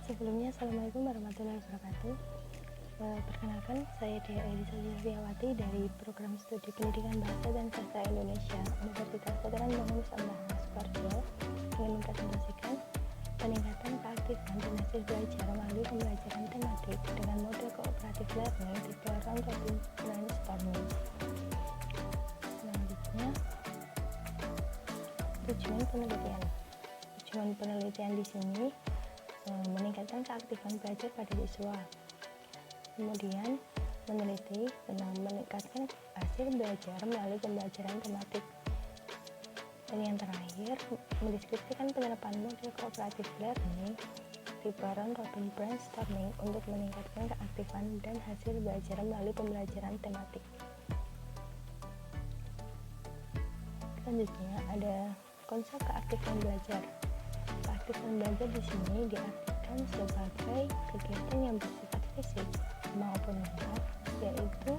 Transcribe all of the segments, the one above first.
Sebelumnya, Assalamualaikum warahmatullahi wabarakatuh. Perkenalkan, saya Dea Elisa Silviawati dari Program Studi Pendidikan Bahasa dan Sastra Indonesia Universitas Veteran Bangun Nusantara Sukoharjo ingin mempresentasikan peningkatan keaktifan dan hasil belajar melalui pembelajaran tematik dengan model cooperative learning tipe round robin brainstorming. Selanjutnya, tujuan penelitian. Tujuan penelitian di sini meningkatkan keaktifan belajar pada siswa. Kemudian meneliti tentang meningkatkan hasil belajar melalui pembelajaran tematik. Dan yang terakhir, mendeskripsikan penerapan model cooperative learning tipe round robin brainstorming untuk meningkatkan keaktifan dan hasil belajar melalui pembelajaran tematik. Selanjutnya ada konsep keaktifan belajar. Keaktifan belajar di sini diartikan sebagai kegiatan yang bersifat fisik maupun mental, yaitu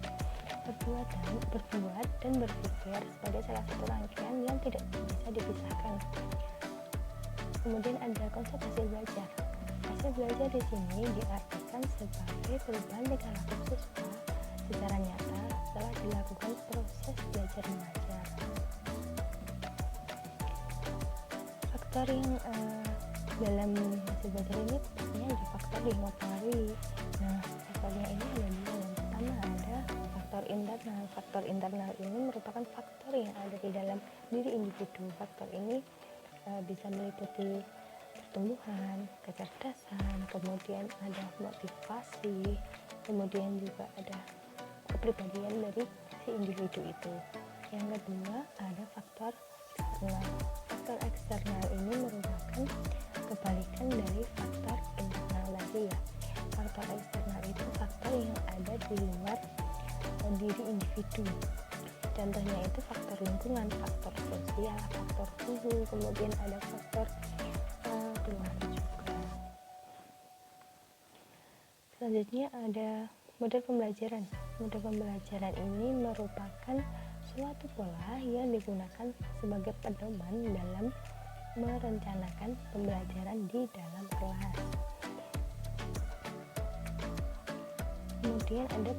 berbuat dan berpikir sebagai salah satu rangkaian yang tidak bisa dipisahkan. Kemudian ada konsep hasil belajar. Hasil belajar di sini diartikan sebagai perubahan tingkah laku siswa secara nyata setelah dilakukan proses belajar mengajar. Faktor yang dalam hasil belajar ini pastinya ada faktor yang mempengaruhi. Nah, faktornya ini ada dua. Yang pertama ada faktor internal. Faktor internal ini merupakan faktor yang ada di dalam diri individu. Faktor ini bisa meliputi pertumbuhan, kecerdasan, kemudian ada motivasi, kemudian juga ada kepribadian dari si individu itu. Yang kedua ada faktor eksternal. Faktor eksternal ini merupakan kebalikan dari faktor internal tadi ya. Faktor eksternal itu faktor yang ada di luar diri individu. Contohnya itu faktor lingkungan, faktor sosial, faktor suhu, kemudian ada faktor keluarga juga. Selanjutnya ada model pembelajaran. Model pembelajaran ini merupakan suatu pola yang digunakan sebagai pedoman dalam merencanakan pembelajaran di dalam kelas. Kemudian ada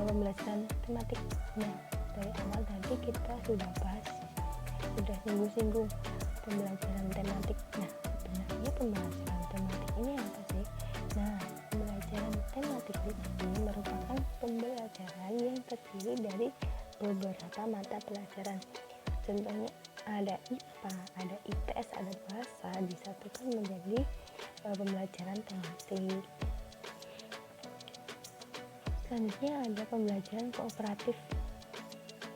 pembelajaran tematik. Nah, dari awal tadi kita sudah bahas, sudah singgung pembelajaran tematik. Nah, sebenarnya pembelajaran tematik ini apa sih? Nah, pembelajaran tematik di sini merupakan pembelajaran yang terdiri dari beberapa mata pelajaran. Contohnya ada IPA, ada IPS, ada bahasa disatukan menjadi pembelajaran tematik. Selanjutnya ada pembelajaran kooperatif.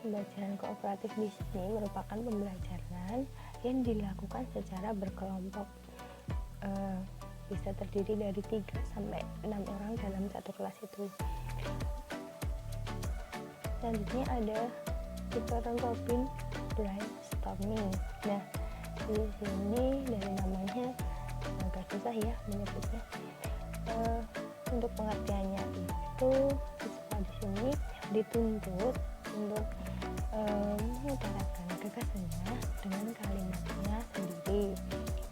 Pembelajaran kooperatif di sini merupakan pembelajaran yang dilakukan secara berkelompok. Bisa terdiri dari 3 sampai 6 orang dalam satu kelas itu. Selanjutnya ada tipe round robin brainstorming. Nah, di sini dari namanya agak susah ya menyebutnya. Untuk pengertiannya itu siswa di sini dituntut untuk mengutarakan gagasannya dengan kalimatnya sendiri.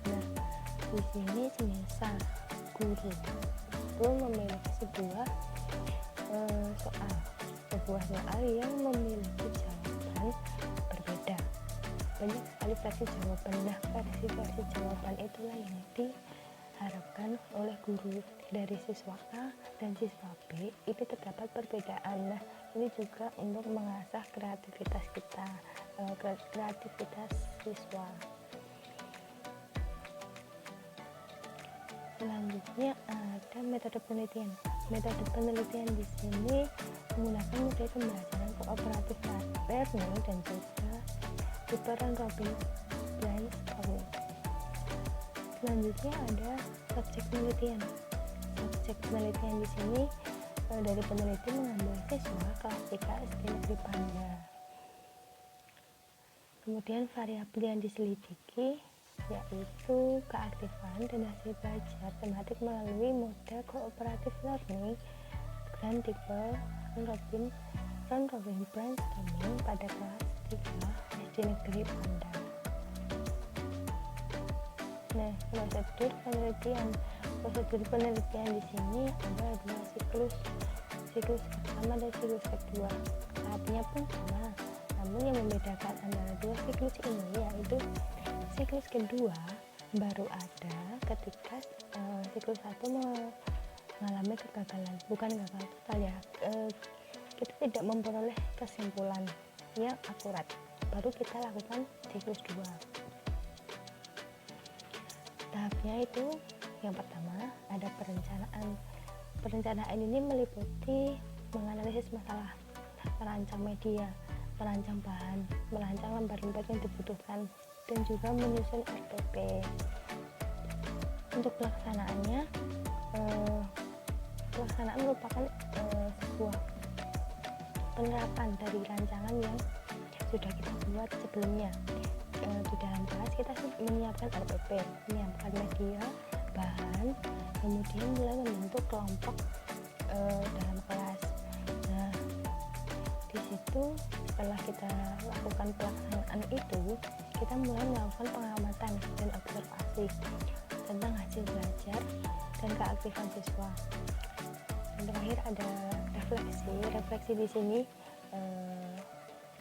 Nah, di sini semisal guru itu memiliki sebuah soal yang memiliki jawaban berbeda. Banyak sekali versi jawaban. Nah, versi jawaban itulah yang diharapkan oleh guru. Dari siswa A dan siswa B itu terdapat perbedaan. Nah, ini juga untuk mengasah kreativitas kita, kreativitas siswa. Selanjutnya ada metode penelitian. Metode penelitian di sini menggunakan metode pembelajaran kooperatif learning dan juga tipe round robin brainstorming. Selanjutnya ada subjek penelitian. Subjek penelitian di sini dari peneliti mengambil siswa kelas 3 SD Negeri Panda. Kemudian variabel yang diselidiki yaitu keaktifan dan hasil belajar tematik melalui model cooperative learning dan tipe round robin brainstorming pada kelas 3 SD Negeri Panda. Nah, prosedur penelitian di sini ada dua siklus pertama dan siklus kedua. Tahapnya pun sama, namun yang membedakan antara dua siklus ini yaitu siklus kedua baru ada ketika siklus satu mengalami kegagalan, bukan gagal total ya, kita tidak memperoleh kesimpulan yang akurat, baru kita lakukan siklus 2. Tahapnya itu yang pertama ada perencanaan ini meliputi menganalisis masalah, merancang media, merancang bahan, merancang lembar-lembar yang dibutuhkan, dan juga menyusun RPP. Untuk pelaksanaannya, pelaksanaan merupakan sebuah penerapan dari rancangan yang sudah kita buat sebelumnya. Di dalam kelas kita menyiapkan RPP, menyiapkan media, bahan, kemudian mulai membentuk kelompok dalam kelas. Nah, di situ setelah kita lakukan pelaksanaan itu, kita mulai melakukan pengamatan dan observasi tentang hasil belajar dan keaktifan siswa. Dan terakhir ada refleksi di sini.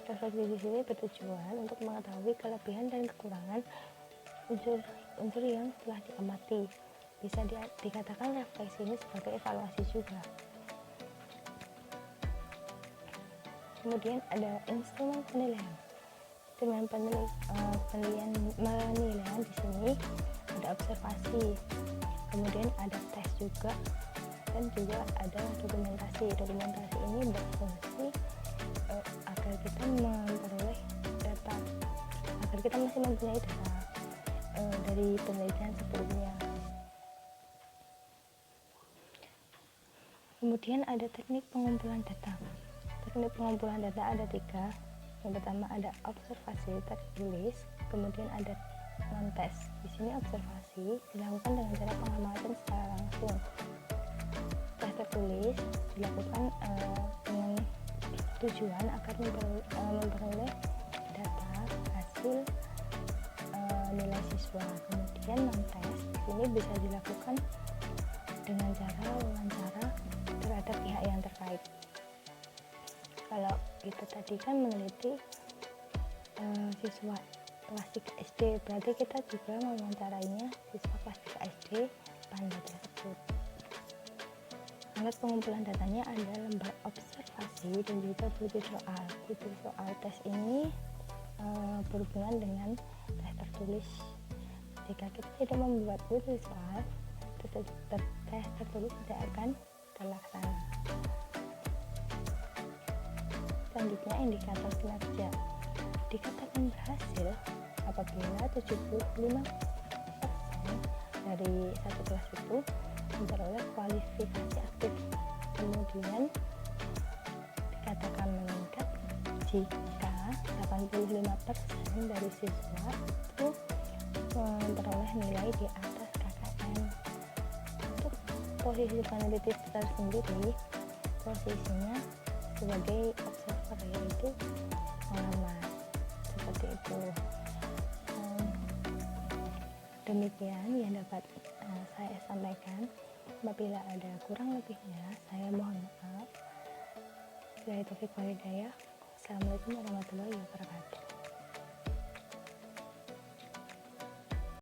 Refleksi di sini bertujuan untuk mengetahui kelebihan dan kekurangan unsur yang telah diamati. Bisa dikatakan refleksi ini sebagai evaluasi juga. Kemudian ada instrumen penilaian. Instrumen penilaian di sini ada observasi, kemudian ada tes juga, dan juga ada dokumentasi. Dokumentasi ini berfungsi agar kita memperoleh data, agar kita masih mempunyai data dari penelitian sebelumnya. Kemudian ada teknik pengumpulan data. Teknik pengumpulan data ada 3. Yang pertama ada observasi tertulis, kemudian ada non-tes. Di sini observasi dilakukan dengan cara pengamatan secara langsung. Tes tertulis dilakukan dengan tujuan agar memperoleh data hasil nilai siswa. Kemudian non-tes ini bisa dilakukan dengan cara wawancara terhadap pihak yang terkait. Kalau kita tadi kan meneliti siswa kelas 3 SD, berarti kita juga mewawancarainya siswa kelas 3 SD pada tersebut. Alat pengumpulan datanya ada lembar observasi dan juga butir soal. Butir soal tes ini berhubungan dengan tes tertulis. Jika kita tidak membuat butir soal, tes tertulis tidak akan terlaksana. Selanjutnya indikator kinerja. Dikatakan berhasil apabila 75% dari satu kelas itu memperoleh kualifikasi aktif. Kemudian dikatakan meningkat jika 85% dari siswa itu memperoleh nilai di atas KKM. Untuk posisi peneliti tersendiri, posisinya sebagai observer, yaitu pengamat, seperti itu. Demikian yang dapat saya sampaikan. Apabila ada kurang lebihnya, saya mohon maaf. Wabillahi taufiq wal hidayah. Assalamualaikum warahmatullahi wabarakatuh.